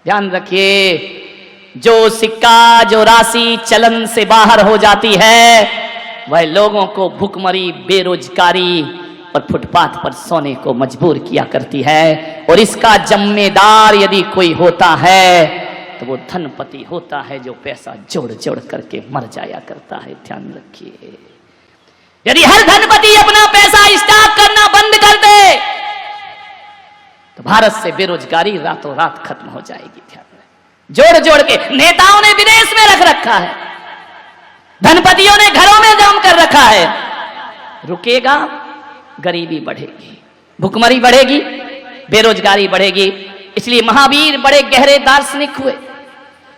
ध्यान रखिए, जो सिक्का, जो राशि चलन से बाहर हो जाती है वह लोगों को भुखमरी, बेरोजगारी और फुटपाथ पर सोने को मजबूर किया करती है। और इसका जिम्मेदार यदि कोई होता है तो वो धनपति होता है जो पैसा जोड़ जोड़ करके मर जाया करता है। ध्यान रखिए, यदि हर धनपति अपना पैसा स्टॉक करना बंद कर दे तो भारत से बेरोजगारी रातों रात खत्म हो जाएगी। ध्यान रखें, जोड़ जोड़ के नेताओं ने विदेश में रख रखा है, धनपतियों ने घरों में जम कर रखा है। रुकेगा, गरीबी बढ़ेगी, भुखमरी बढ़ेगी, बेरोजगारी बढ़ेगी। इसलिए महावीर बड़े गहरे दार्शनिक हुए।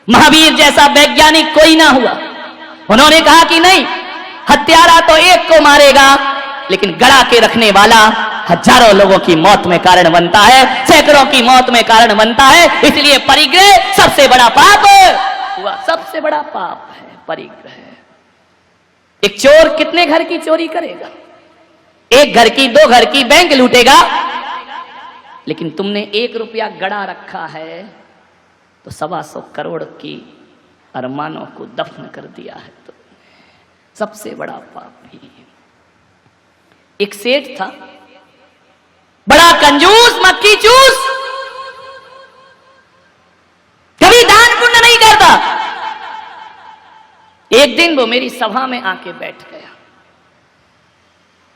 महावीर जैसा वैज्ञानिक कोई ना हुआ। उन्होंने कहा कि नहीं, हत्यारा तो एक को मारेगा, लेकिन गड़ा के रखने वाला हजारों लोगों की मौत में कारण बनता है, सैकड़ों की मौत में कारण बनता है। इसलिए परिग्रह सबसे बड़ा पाप हुआ, सबसे बड़ा पाप है परिग्रह। एक चोर कितने घर की चोरी करेगा? एक घर की, दो घर की, बैंक लूटेगा। लेकिन तुमने 1 रुपया गड़ा रखा है तो 125 करोड़ की अरमानों को दफन कर दिया है। तो सबसे बड़ा पाप ही। एक सेठ था, बड़ा कंजूस, मक्खी चूस, कभी दान पुण्य नहीं करता। एक दिन वो मेरी सभा में आके बैठ गया।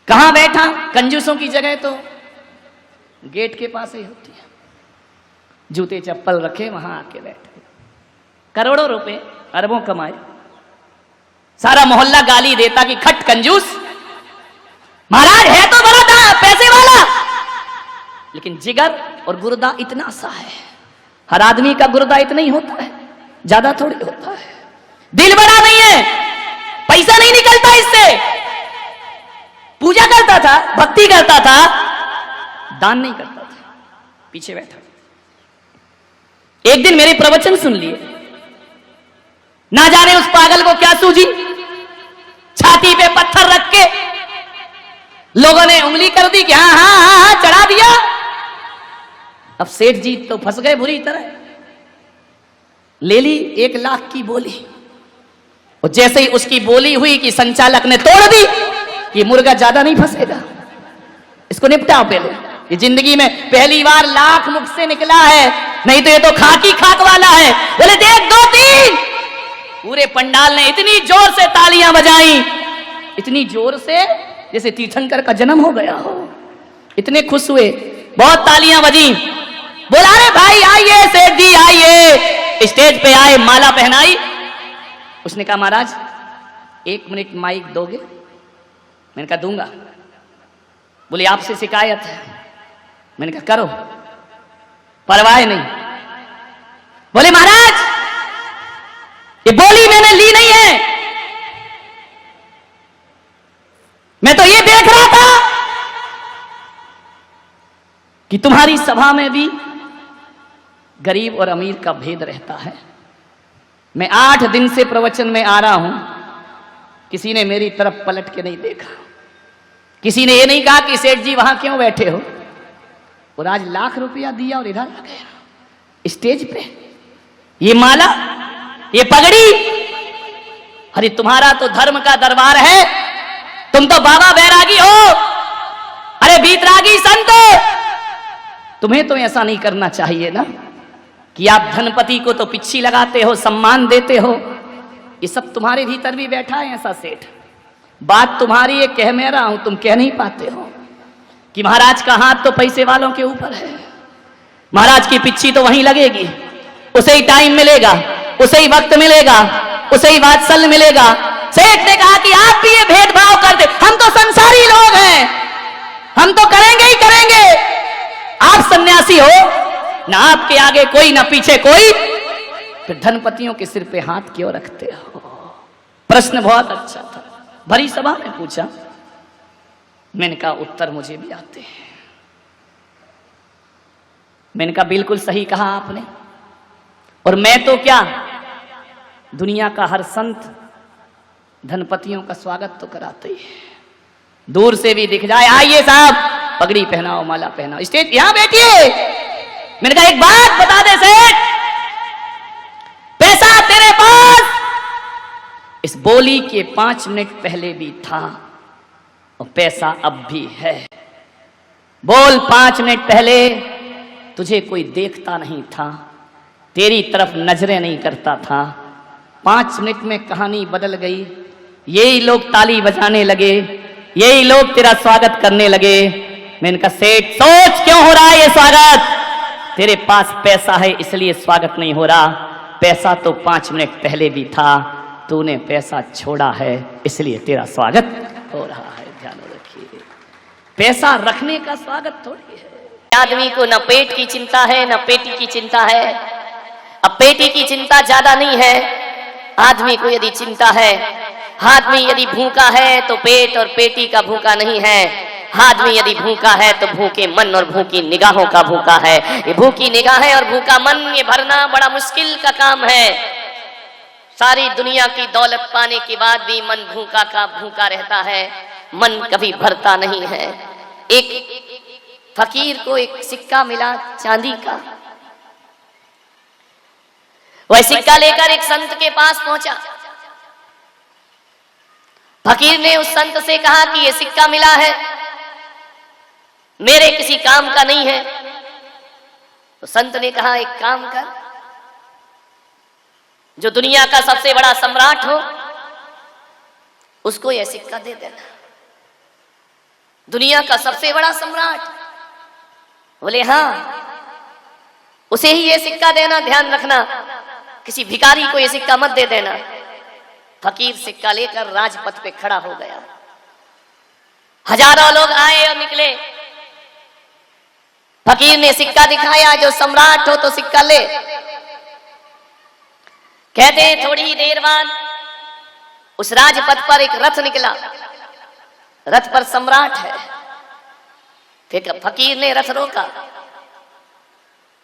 कहां बैठा? कंजूसों की जगह तो गेट के पास ही होती है, जूते चप्पल रखे वहां आके बैठे। करोड़ों रुपए, अरबों कमाए। सारा मोहल्ला गाली देता कि खट कंजूस, महाराज है तो बड़ा पैसे वाला, लेकिन जिगर और गुर्दा इतना सा है। हर आदमी का गुर्दा इतना ही होता है, ज्यादा थोड़ी होता है। दिल बड़ा नहीं है, पैसा नहीं निकलता इससे। पूजा करता था, भक्ति करता था, दान नहीं करता था, पीछे बैठा। एक दिन मेरे प्रवचन सुन लिए, ना जाने उस पागल को क्या सूझी, छाती पे पत्थर रख के लोगों ने उंगली कर दी कि हाँ हाँ हाँ हाँ, चढ़ा दिया। अब सेठ जी तो फंस गए बुरी तरह। ले ली 1 लाख की बोली, और जैसे ही उसकी बोली हुई कि संचालक ने तोड़ दी, ये मुर्गा ज्यादा नहीं फंसेगा, इसको निपटाओ पहले। ये जिंदगी में पहली बार लाख मुख से निकला है, नहीं तो ये तो खाकी खाक वाला है। बोले देख 2-3। पूरे पंडाल ने इतनी जोर से तालियां बजाई, इतनी जोर से जैसे तीर्थंकर का जन्म हो गया हो। इतने खुश हुए, बहुत तालियां बजी। बोला अरे भाई आइए, सेठ जी आइए। स्टेज पे आए, माला पहनाई। उसने कहा महाराज 1 मिनट माइक दोगे? मैंने कहा दूंगा। बोले आपसे शिकायत है। मैंने कहा करो, परवाह नहीं। बोले महाराज ये बोली मैंने ली नहीं है, मैं तो ये देख रहा था कि तुम्हारी सभा में भी गरीब और अमीर का भेद रहता है। मैं 8 दिन से प्रवचन में आ रहा हूं, किसी ने मेरी तरफ पलट के नहीं देखा। किसी ने ये नहीं कहा कि सेठ जी वहां क्यों बैठे हो। और आज लाख रुपया दिया और इधर आ गया स्टेज पे। ये माला, ये पगड़ी, अरे तुम्हारा तो धर्म का दरबार है, तुम तो बाबा बैरागी हो, अरे बीतरागी संत। तुम्हें तो ऐसा नहीं करना चाहिए ना कि आप धनपति को तो पिच्छी लगाते हो, सम्मान देते हो। ये सब तुम्हारे भीतर भी बैठा है ऐसा सेठ। बात तुम्हारी है, कह मैं रहा हूं, तुम कह नहीं पाते हो कि महाराज का हाथ तो पैसे वालों के ऊपर है, महाराज की पिच्छी तो वहीं लगेगी, उसे ही टाइम मिलेगा, उसे ही वक्त मिलेगा, उसे ही वात्सल्य मिलेगा। सेठ ने कहा कि आप भी ये भेदभाव करते, हम तो संसारी लोग हैं, हम तो करेंगे ही करेंगे। आप सन्यासी हो ना, आपके आगे कोई ना पीछे कोई, फिर धनपतियों के सिर पे हाथ क्यों रखते हो? प्रश्न बहुत अच्छा था, भरी सभा में पूछा। मैंने कहा उत्तर मुझे भी आते हैं। मैंने कहा बिल्कुल सही कहा आपने। और मैं तो क्या, दुनिया का हर संत धनपतियों का स्वागत तो कराते ही है। दूर से भी दिख जाए, आइए साहब, पगड़ी पहनाओ, माला पहनाओ, स्टेज यहां बैठिए। मैंने कहा एक बात बता दे सेठ, बोली के 5 मिनट पहले भी था और पैसा अब भी है। बोल 5 मिनट पहले तुझे कोई देखता नहीं था, तेरी तरफ नजरें नहीं करता था। 5 मिनट में कहानी बदल गई। यही लोग ताली बजाने लगे, यही लोग तेरा स्वागत करने लगे। मैंने कहा सेठ सोच क्यों हो रहा है ये स्वागत? तेरे पास पैसा है इसलिए स्वागत नहीं हो रहा। पैसा तो 5 मिनट पहले भी था, तूने पैसा छोड़ा है इसलिए तेरा स्वागत हो रहा है। ध्यान रखिए, पैसा रखने का स्वागत थोड़ी है। आदमी को न पेट की चिंता है न पेटी की चिंता है। अब पेटी की चिंता ज्यादा नहीं है, आदमी को यदि चिंता है, आदमी यदि भूखा है तो पेट और पेटी का भूखा नहीं है। आदमी यदि भूखा है तो भूखे मन और भूखी निगाहों का भूखा है। ये भूखी निगाहें और भूखा मन ये भरना बड़ा मुश्किल का काम है। सारी दुनिया की दौलत पाने के बाद भी मन भूखा का भूखा रहता है, मन कभी भरता नहीं है। एक फकीर को एक सिक्का मिला चांदी का। वह सिक्का लेकर एक संत के पास पहुंचा। फकीर ने उस संत से कहा कि यह सिक्का मिला है, मेरे किसी काम का नहीं है। तो संत ने कहा एक काम कर, जो दुनिया का सबसे बड़ा सम्राट हो उसको यह सिक्का दे देना। दुनिया का सबसे बड़ा सम्राट? बोले हाँ, उसे ही यह सिक्का देना, ध्यान रखना, किसी भिखारी को यह सिक्का मत दे देना। फकीर सिक्का लेकर राजपथ पे खड़ा हो गया। हजारों लोग आए और निकले। फकीर ने सिक्का दिखाया, जो सम्राट हो तो सिक्का ले। कहते हैं थोड़ी ही देर बाद उस राजपथ पर एक रथ निकला, रथ पर सम्राट है। फिर फकीर ने रथ रोका,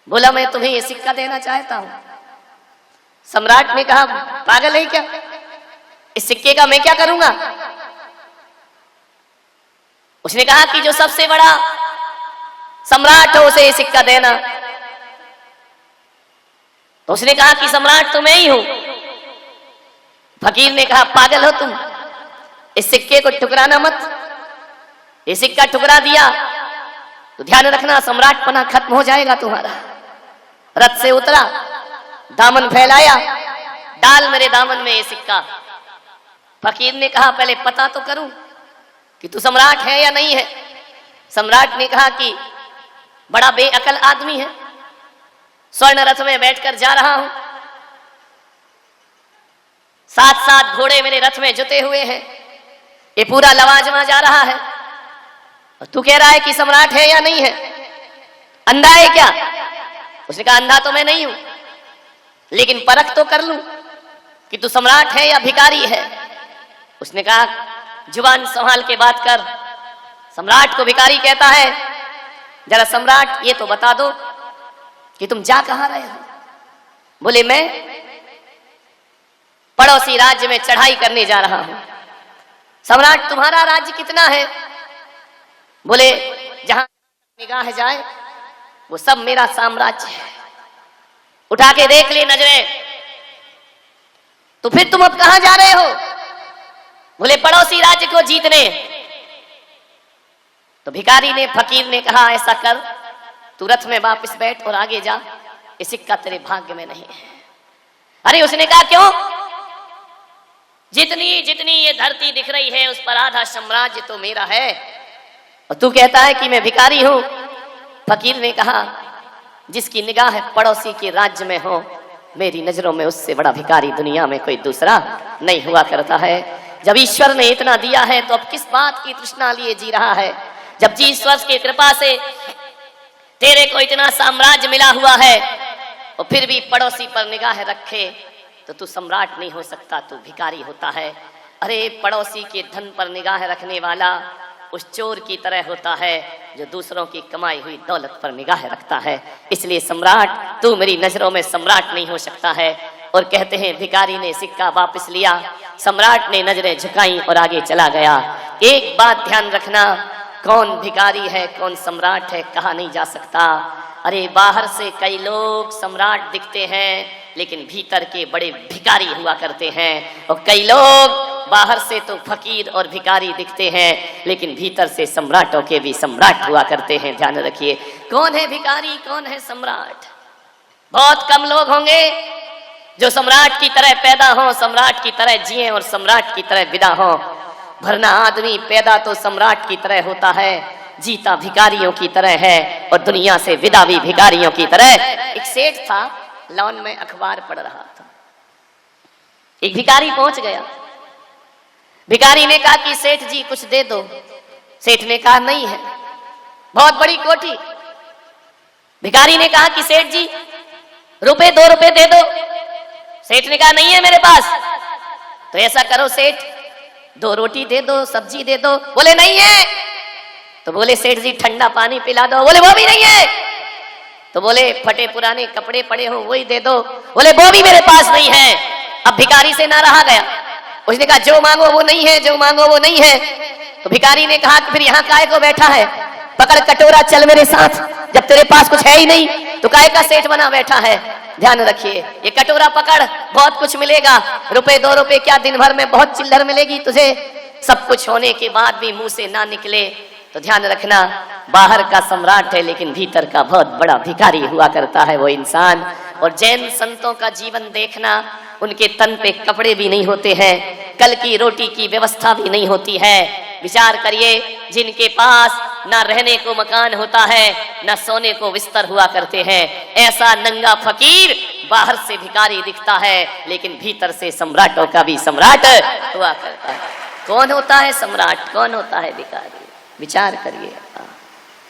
बोला मैं तुम्हें ये सिक्का देना चाहता हूं। सम्राट ने कहा पागल है क्या, इस सिक्के का मैं क्या करूंगा? उसने कहा कि जो सबसे बड़ा सम्राट हो उसे ये सिक्का देना। तो उसने कहा कि सम्राट तो मैं ही हूं। फकीर ने कहा पागल हो तुम, इस सिक्के को ठुकराना मत। ये सिक्का ठुकरा दिया तो ध्यान रखना सम्राट पना खत्म हो जाएगा तुम्हारा। रथ से उतरा, दामन फैलाया, डाल मेरे दामन में ये सिक्का। फकीर ने कहा पहले पता तो करूं कि तू सम्राट है या नहीं है। सम्राट ने कहा कि बड़ा बेअकल आदमी है, स्वर्ण रथ में बैठकर जा रहा हूं, 7-7 घोड़े मेरे रथ में जुते हुए हैं, ये पूरा लवाजमा जा रहा है, और तू कह रहा है कि सम्राट है या नहीं है, अंधा है क्या? उसने कहा अंधा तो मैं नहीं हूं, लेकिन परख तो कर लूं कि तू सम्राट है या भिखारी है। उसने कहा जुबान संभाल के बात कर, सम्राट को भिखारी कहता है, जरा सम्राट ये तो बता दो कि तुम जा कहां रहे हो? बोले मैं पड़ोसी राज्य में चढ़ाई करने जा रहा हूं। सम्राट तुम्हारा राज्य कितना है? बोले जहां निगाह जाए वो सब मेरा साम्राज्य है, उठा के देख ले नजरें। तो फिर तुम अब कहां जा रहे हो? बोले पड़ोसी राज्य को जीतने। तो भिखारी ने, फकीर ने कहा ऐसा कर, तू रथ में वापस बैठ और आगे जा, ये सिक्का तेरे भाग्य में नहीं है। अरे उसने कहा क्यों? जितनी जितनी ये धरती दिख रही है उस पर आधा साम्राज्य तो मेरा है, और तू कहता है कि मैं भिखारी हूं। फकीर ने कहा जिसकी निगाह पड़ोसी के राज्य में हो, मेरी नजरों में उससे बड़ा भिखारी दुनिया में कोई दूसरा नहीं हुआ करता है। जब ईश्वर ने इतना दिया है तो अब किस बात की तृष्णा लिए जी रहा है? जब जी ईश्वर की कृपा से तेरे को इतना साम्राज्य मिला हुआ है और फिर भी पड़ोसी पर निगाह रखे तो तू सम्राट नहीं हो सकता, तू भिखारी होता है। अरे पड़ोसी के धन पर निगाह रखने वाला उस चोर की तरह होता है जो दूसरों की कमाई हुई दौलत पर निगाह रखता है। इसलिए सम्राट, तू मेरी नजरों में सम्राट नहीं हो सकता है। और कहते हैं भिखारी ने सिक्का वापस लिया, सम्राट ने नजरें झुकाई और आगे चला गया। एक बात ध्यान रखना, कौन भिखारी है कौन सम्राट है कहा नहीं जा सकता। अरे बाहर से कई लोग सम्राट दिखते हैं, लेकिन भीतर के बड़े भिखारी हुआ करते हैं। और कई लोग बाहर से तो फकीर और भिखारी दिखते हैं, लेकिन भीतर से सम्राटों के भी सम्राट हुआ करते हैं। ध्यान रखिए, कौन है भिखारी, कौन है सम्राट? बहुत कम लोग होंगे जो सम्राट की तरह पैदा हो, सम्राट की तरह जिए और सम्राट की तरह विदा हो। वरना आदमी पैदा तो सम्राट की तरह होता है, जीता भिखारियों की तरह है और दुनिया से विदा भी भिखारियों की तरह। एक सेठ था, लॉन में अखबार पढ़ रहा था। एक भिखारी पहुंच गया। भिखारी ने कहा कि सेठ जी कुछ दे दो। सेठ ने कहा नहीं है, बहुत बड़ी कोठी। भिखारी ने कहा कि सेठ जी रुपए 2 रुपए दे दो। सेठ ने कहा नहीं है मेरे पास। तो ऐसा करो सेठ, 2 रोटी दे दो, सब्जी दे दो। बोले नहीं है। तो बोले सेठ जी ठंडा पानी पिला दो। बोले वो भी नहीं है। तो बोले फटे पुराने कपड़े पड़े हो वही दे दो। बोले वो भी मेरे पास नहीं है। अब भिखारी से ना रहा गया। उसने कहा जो मांगो वो नहीं है, जो मांगो वो नहीं है। तो भिखारी ने कहा कि फिर यहाँ काहे को बैठा है, पकड़ कटोरा चल मेरे साथ। जब तेरे पास कुछ है ही नहीं तो काहे का सेठ बना बैठा है। ध्यान रखिए, ये कटोरा पकड़, बहुत कुछ मिलेगा। रुपए 2 रुपए क्या, दिन भर में बहुत चिल्लर मिलेगी तुझे। सब कुछ होने के बाद भी मुंह से ना निकले तो ध्यान रखना, बाहर का सम्राट है लेकिन भीतर का बहुत बड़ा भिखारी हुआ करता है वो इंसान। और जैन संतों का जीवन देखना, उनके तन पे कपड़े भी नहीं होते हैं, कल की रोटी की व्यवस्था भी नहीं होती है। विचार करिए, जिनके पास ना रहने को मकान होता है, ना सोने को बिस्तर हुआ करते हैं, ऐसा नंगा फकीर बाहर से भिखारी दिखता है लेकिन भीतर से सम्राटों का भी सम्राट हुआ करता है। कौन होता है सम्राट, कौन होता है भिखारी? विचार करिए।